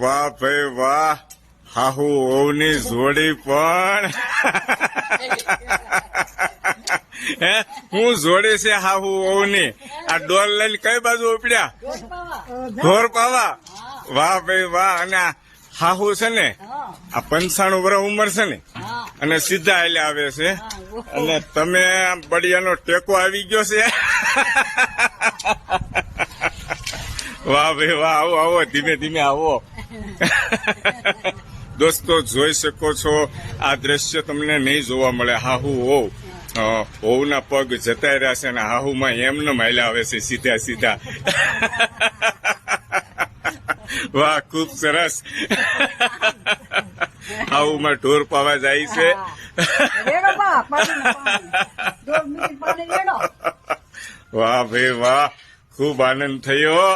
વાહ ભાઈ વાહ, હાહુ વહુની જોડી પણ હે હું જોડી છે હાહુ વહુની. આ ડોલ લઈને કઈ બાજુ ઉપડ્યા? ઢોર પાવા. વાહ ભાઈ વાહ. અને આ હાહુ છે ને આ 95 વર્ષ ઉંમર છે ને અને સીધા હાલે આવે છે અને તમે બળિયાનો ટેકો આવી ગયો છે. વાહ ભાઈ વાહ, આવો આવો, ધીમે ધીમે આવો. દોસ્તો જોઈ શકો છો આ દ્રશ્ય તમને નહીં જોવા મળે. હાહુ વહુના પગ જતા રહ્યા છે અને હાહુમાં એમને માયલા આવે છે સીધા સીધા. વાહ ખૂબ સરસ. હાહુમાં ઢોર પાવા જાય છે. વાહ ભાઈ વાહ, ખૂબ આનંદ થયો.